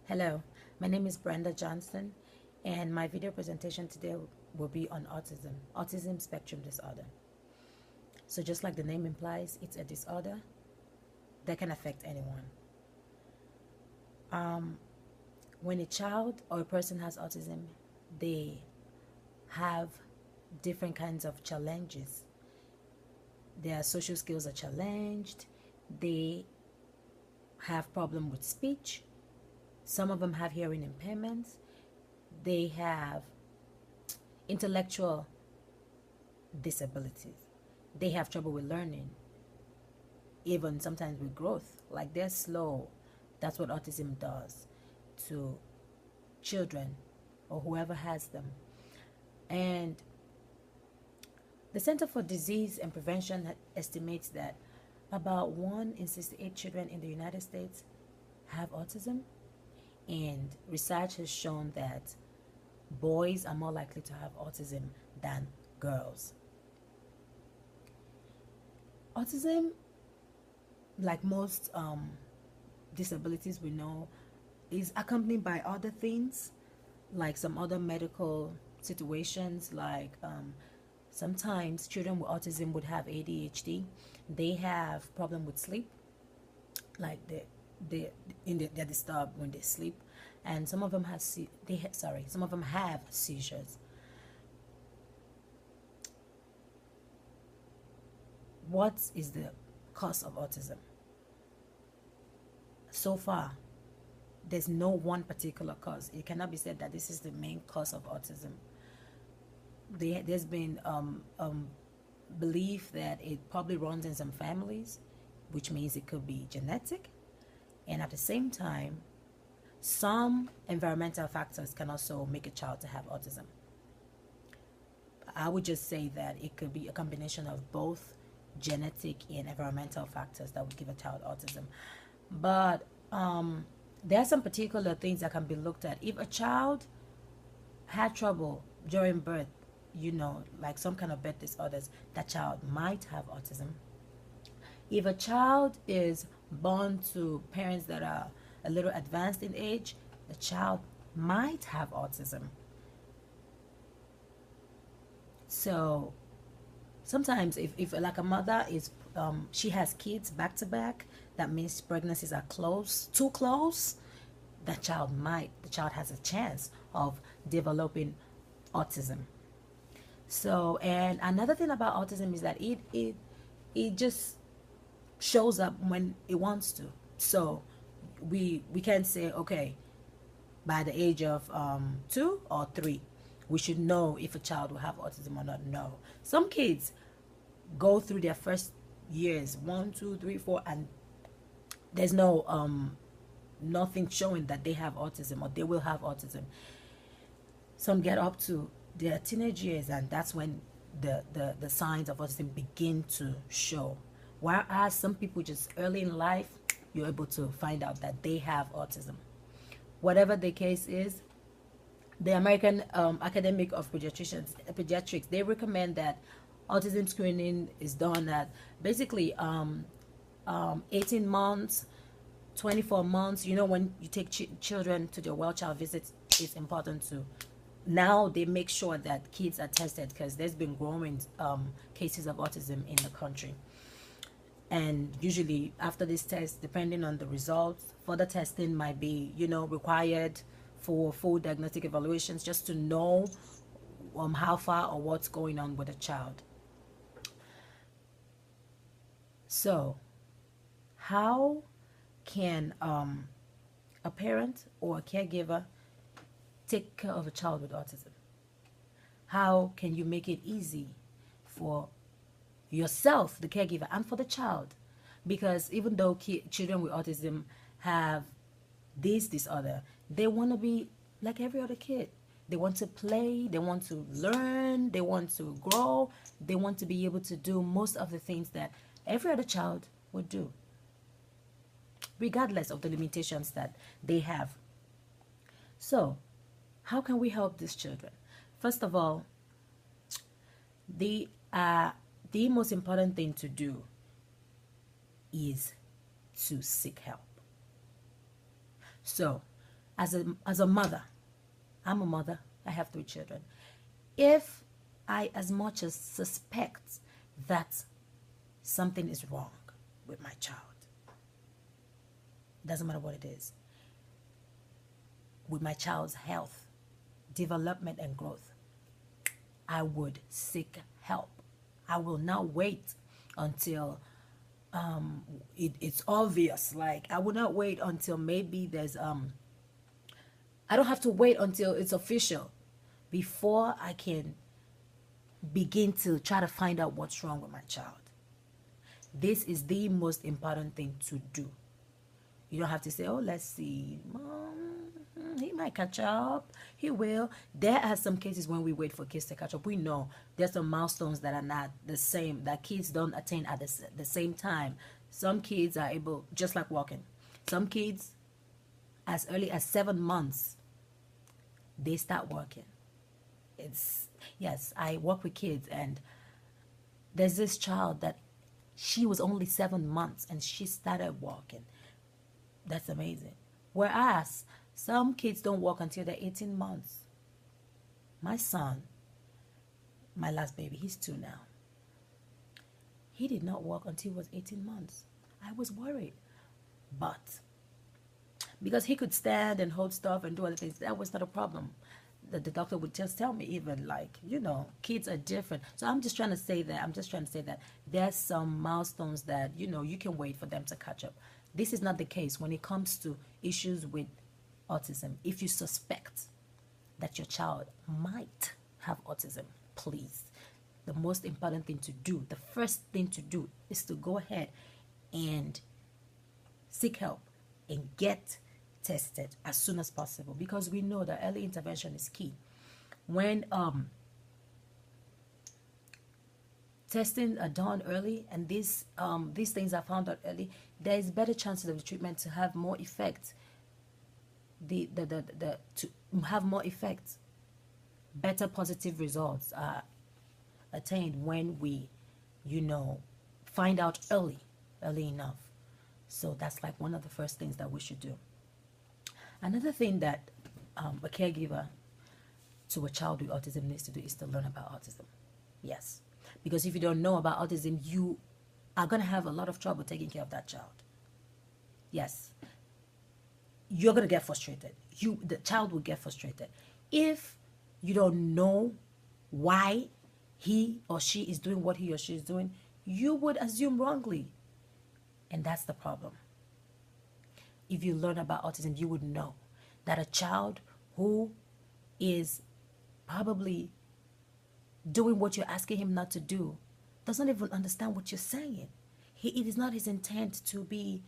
Hello, my name is Brenda Johnson, and my video presentation today will be on autism spectrum disorder. So just like the name implies, it's a disorder that can affect anyone. When a child or a person has autism, they have different kinds of challenges. Their social skills are challenged. They have problem with speech. Some of them have hearing impairments. They have intellectual disabilities. They have trouble with learning, even sometimes with growth. Like they're slow. That's what autism does to children or whoever has them. And the Center for Disease and Prevention estimates that about 1 in 68 children in the United States have autism. And research has shown that boys are more likely to have autism than girls. Autism, like most disabilities we know, is accompanied by other things, like some other medical situations, like sometimes children with autism would have ADHD. They have problem with sleep, like they're disturbed when they sleep, and some of them have some of them have seizures. What is the cause of autism? So far, there's no one particular cause. It cannot be said that this is the main cause of autism. There's been belief that it probably runs in some families, which means it could be genetic, and at the same time, some environmental factors can also make a child to have autism. I would just say that it could be a combination of both genetic and environmental factors that would give a child autism. But there are some particular things that can be looked at. If a child had trouble during birth, like some kind of birth disorders, that child might have autism. If a child is born to parents that are a little advanced in age, the child might have autism. So sometimes if like a mother is she has kids back to back, that means pregnancies are too close, the child has a chance of developing autism. So, and another thing about autism is that it just shows up when it wants to. So we can't say, okay, by the age of 2 or 3 we should know if a child will have autism or not. No, some kids go through their first years, 1, 2, 3, 4, and there's nothing showing that they have autism or they will have autism. Some get up to their teenage years, and that's when the signs of autism begin to show. Whereas some people just early in life, you're able to find out that they have autism. Whatever the case is, the American Academy of Pediatrics, they recommend that autism screening is done at basically 18 months, 24 months. When you take children to their well child visits, it's important to. Now they make sure that kids are tested because there's been growing cases of autism in the country. And usually after this test, depending on the results, further testing might be, required for full diagnostic evaluations, just to know how far or what's going on with a child. So how can a parent or a caregiver take care of a child with autism? How can you make it easy for yourself, the caregiver, and for the child? Because even though children with autism have this disorder, they want to be like every other kid. They want to play, they want to learn, they want to grow, they want to be able to do most of the things that every other child would do, regardless of the limitations that they have. So how can we help these children? First of all, the most important thing to do is to seek help. So as a mother, I'm a mother, I have 3 children. If I as much as suspect that something is wrong with my child, doesn't matter what it is, with my child's health, development, and growth, I would seek help. I will not wait until it's obvious. Like, I will not wait until maybe there's I don't have to wait until it's official before I can begin to try to find out what's wrong with my child. This is the most important thing to do. You don't have to say, oh, let's see, he might catch up. He will. There are some cases when we wait for kids to catch up. We know there's some milestones that are not the same, that kids don't attain at the same time. Some kids are able, just like walking. Some kids, as early as 7 months, they start walking. Yes, I work with kids, and there's this child that she was only 7 months and she started walking. That's amazing. Whereas some kids don't walk until they're 18 months. My son, my last baby, he's 2 now. He did not walk until he was 18 months. I was worried. But because he could stand and hold stuff and do other things, that was not a problem. The doctor would just tell me, even, like, kids are different. So I'm just trying to say that there's some milestones that, you can wait for them to catch up. This is not the case when it comes to issues with autism. If you suspect that your child might have autism, please, the most important thing to do, the first thing to do, is to go ahead and seek help and get tested as soon as possible, because we know that early intervention is key. When testing are done early, and these things are found out early, there is better chances of the treatment to have more effect. To have more effects, better positive results are attained when we, find out early enough. So that's like one of the first things that we should do. Another thing that a caregiver to a child with autism needs to do is to learn about autism. Yes, because if you don't know about autism, you are going to have a lot of trouble taking care of that child. Yes, you're going to get frustrated. The child will get frustrated. If you don't know why he or she is doing what he or she is doing, you would assume wrongly. And that's the problem. If you learn about autism, you would know that a child who is probably doing what you're asking him not to do doesn't even understand what you're saying. It is not his intent to be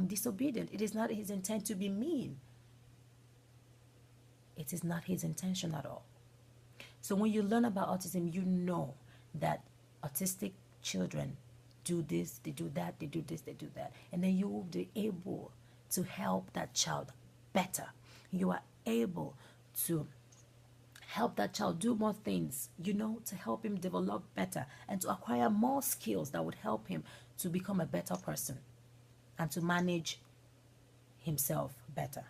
disobedient. It is not his intent to be mean. It is not his intention at all. So when you learn about autism, you know that autistic children do this, they do that, they do this, they do that. And then you will be able to help that child better. You are able to help that child do more things, to help him develop better and to acquire more skills that would help him to become a better person and to manage himself better.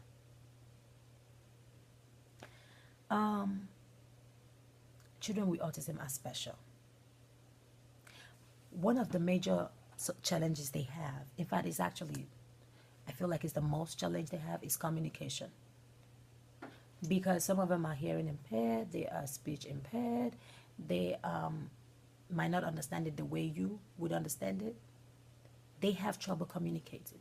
Children with autism are special. One of the major challenges they have, in fact, is actually, I feel like it's the most challenge they have, is communication. Because some of them are hearing impaired, they are speech impaired, they might not understand it the way you would understand it. They have trouble communicating.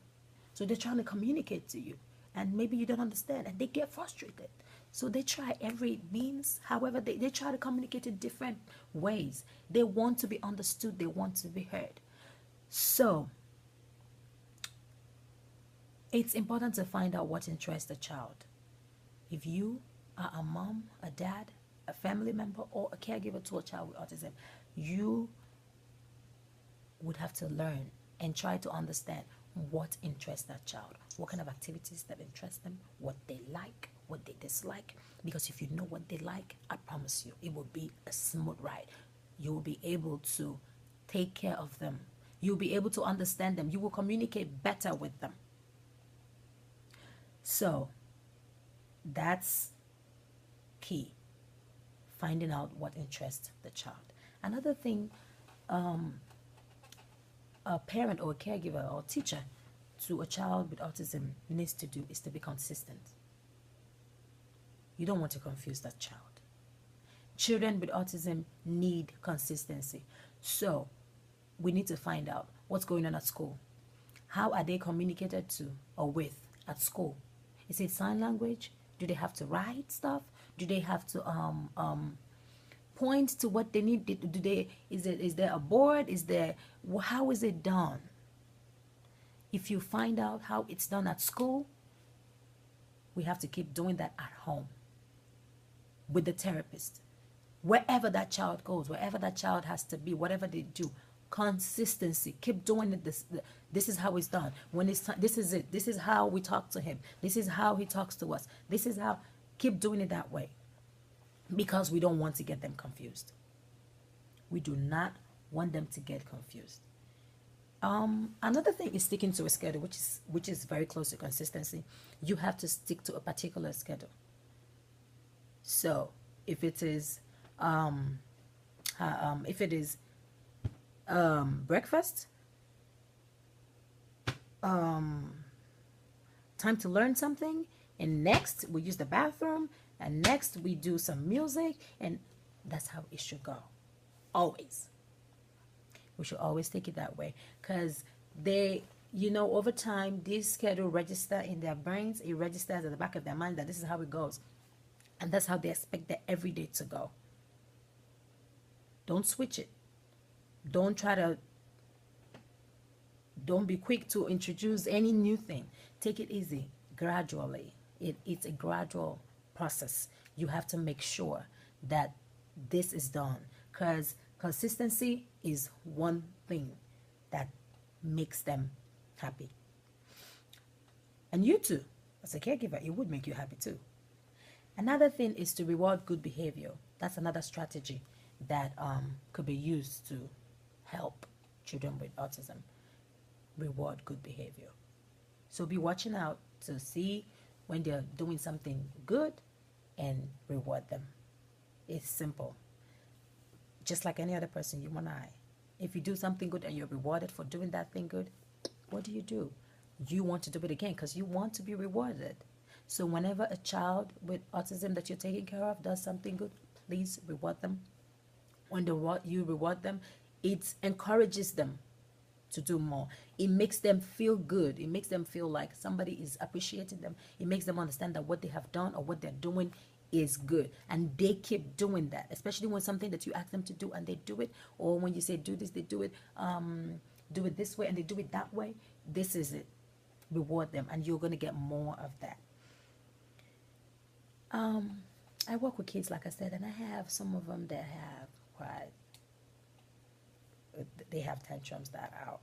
So they're trying to communicate to you, and maybe you don't understand, and they get frustrated. So they try every means. However, they try to communicate in different ways. They want to be understood. They want to be heard. So it's important to find out what interests the child. If you are a mom, a dad, a family member, or a caregiver to a child with autism, you would have to learn and try to understand what interests that child, what kind of activities that interest them, what they like, what they dislike. Because if you know what they like, I promise you, it will be a smooth ride. You will be able to take care of them. You'll be able to understand them. You will communicate better with them. So That's key. Finding out what interests the child. Another thing, a parent or a caregiver or teacher to a child with autism needs to do is to be consistent. You don't want to confuse that child. Children with autism need consistency. So we need to find out what's going on at school. How are they communicated to or with at school? Is it sign language? Do they have to write stuff? Do they have to point to what they need? Do they is there a board? How is it done? If you find out how it's done at school, we have to keep doing that at home with the therapist. Wherever that child goes, wherever that child has to be, whatever they do, consistency. Keep doing it. This is how it's done. When it's time, this is it. This is how we talk to him. This is how he talks to us. This is how. Keep doing it that way, because we don't want to get them confused. We do not want them to get confused. Another thing is sticking to a schedule, which is very close to consistency. You have to stick to a particular schedule. So if it is breakfast, time to learn something, and next we use the bathroom, and next we do some music, and that's how it should go. Always. We should always take it that way, because they, over time, this schedule register in their brains. It registers at the back of their mind that this is how it goes, and that's how they expect their everyday to go. Don't switch it. Don't be quick to introduce any new thing. Take it easy, gradually. It's a gradual process. You have to make sure that this is done, because consistency is one thing that makes them happy. And you too, as a caregiver, it would make you happy too. Another thing is to reward good behavior. That's another strategy that could be used to help children with autism. Reward good behavior. So be watching out to see when they're doing something good and reward them. It's simple. Just like any other person, you and I. If you do something good and you're rewarded for doing that thing good, what do? You want to do it again because you want to be rewarded. So whenever a child with autism that you're taking care of does something good, please reward them. When you reward them, it encourages them to do more. It makes them feel good. It makes them feel like somebody is appreciating them. It makes them understand that what they have done or what they're doing is good, and they keep doing that, especially when something that you ask them to do and they do it, or when you say do this, they do it this way and they do it that way. This is it. Reward them, and you're going to get more of that. I work with kids, like I said, and I have some of them that have they have tantrums that are out.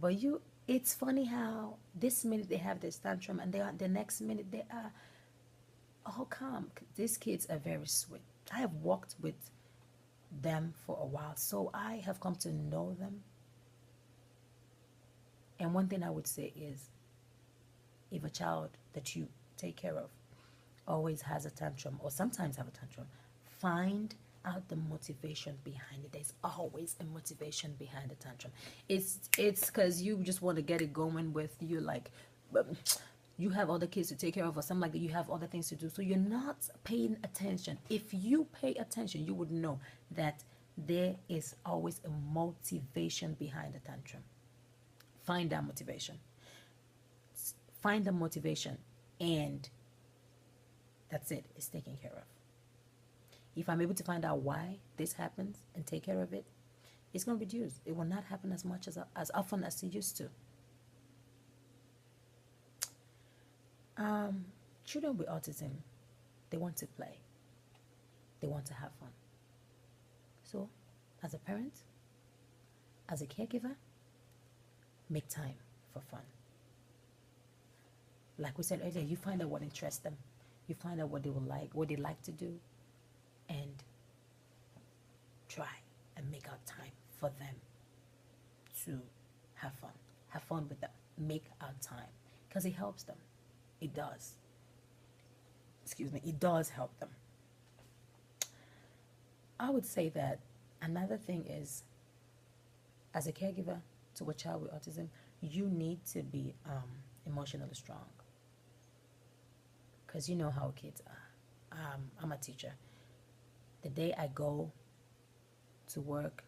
But it's funny how this minute they have this tantrum and the next minute they are all calm. These kids are very sweet. I have worked with them for a while, so I have come to know them. And one thing I would say is, if a child that you take care of always has a tantrum or sometimes have a tantrum, find out the motivation behind it. There's always a motivation behind the tantrum. It's because you just want to get it going with you, like you have other kids to take care of or something like that. You have other things to do, so you're not paying attention. If you pay attention, you would know that there is always a motivation behind the tantrum. Find that motivation. Find the motivation, and that's it. It's taken care of. If I'm able to find out why this happens and take care of it, it's going to reduce. It will not happen as often as it used to. Children with autism, they want to play. They want to have fun. So, as a parent, as a caregiver, make time for fun. Like we said earlier, you find out what interests them. You find out what they will like, what they like to do, and try and make out time for them to have fun. Have fun with them. Make out time, because it helps them. It does. excuse me, it does help them. I would say that another thing is, as a caregiver to a child with autism, you need to be emotionally strong, because you know how kids are. I'm a teacher. The day I go to work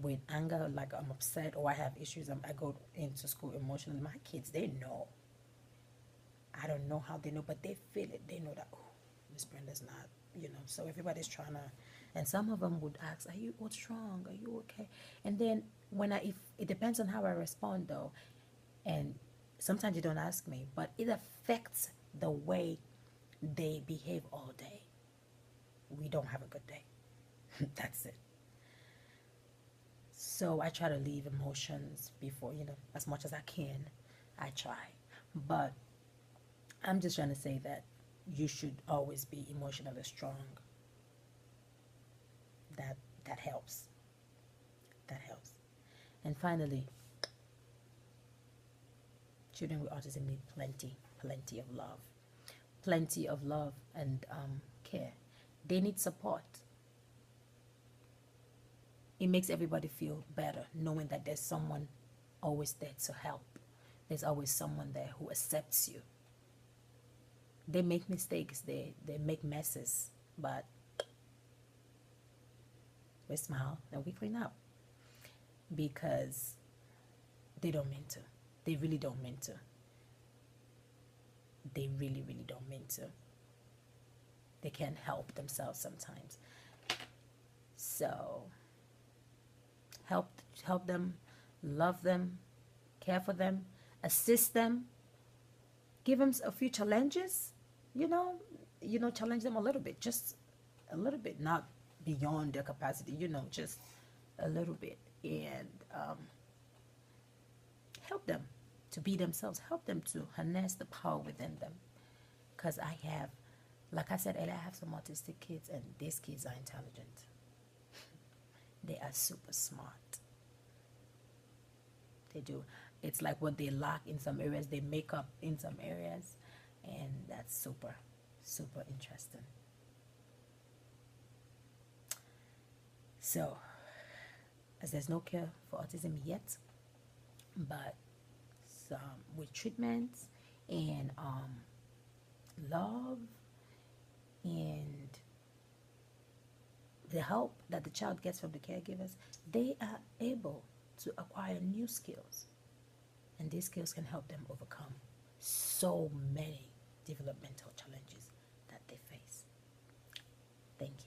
with anger, like I'm upset or I have issues, I go into school emotionally. My kids, they know. I don't know how they know, but they feel it. They know that, oh, Miss Brenda's not, So everybody's trying to, and some of them would ask, what's wrong? Are you okay? And then if it depends on how I respond though, and sometimes you don't ask me, but it affects the way they behave all day. We don't have a good day. That's it. So I try to leave emotions before, as much as I can. I try. But I'm just trying to say that you should always be emotionally strong. That helps. That helps. And finally, children with autism need plenty of love. Plenty of love and care. They need support. It makes everybody feel better knowing that there's someone always there to help. There's always someone there who accepts you. They make mistakes, they make messes, but we smile and we clean up because they don't mean to. They really don't mean to. They really, really don't mean to. They can't help themselves sometimes. So help them, love them, care for them, assist them, give them a few challenges, challenge them a little bit, just a little bit, not beyond their capacity, just a little bit, and help them to be themselves, help them to harness the power within them. Because like I said earlier, I have some autistic kids, and these kids are intelligent. They are super smart. They do. It's like what they lack in some areas, they make up in some areas, and that's super, super interesting. So, as there's no cure for autism yet, but with treatments and love and the help that the child gets from the caregivers, they are able to acquire new skills. And these skills can help them overcome so many developmental challenges that they face. Thank you.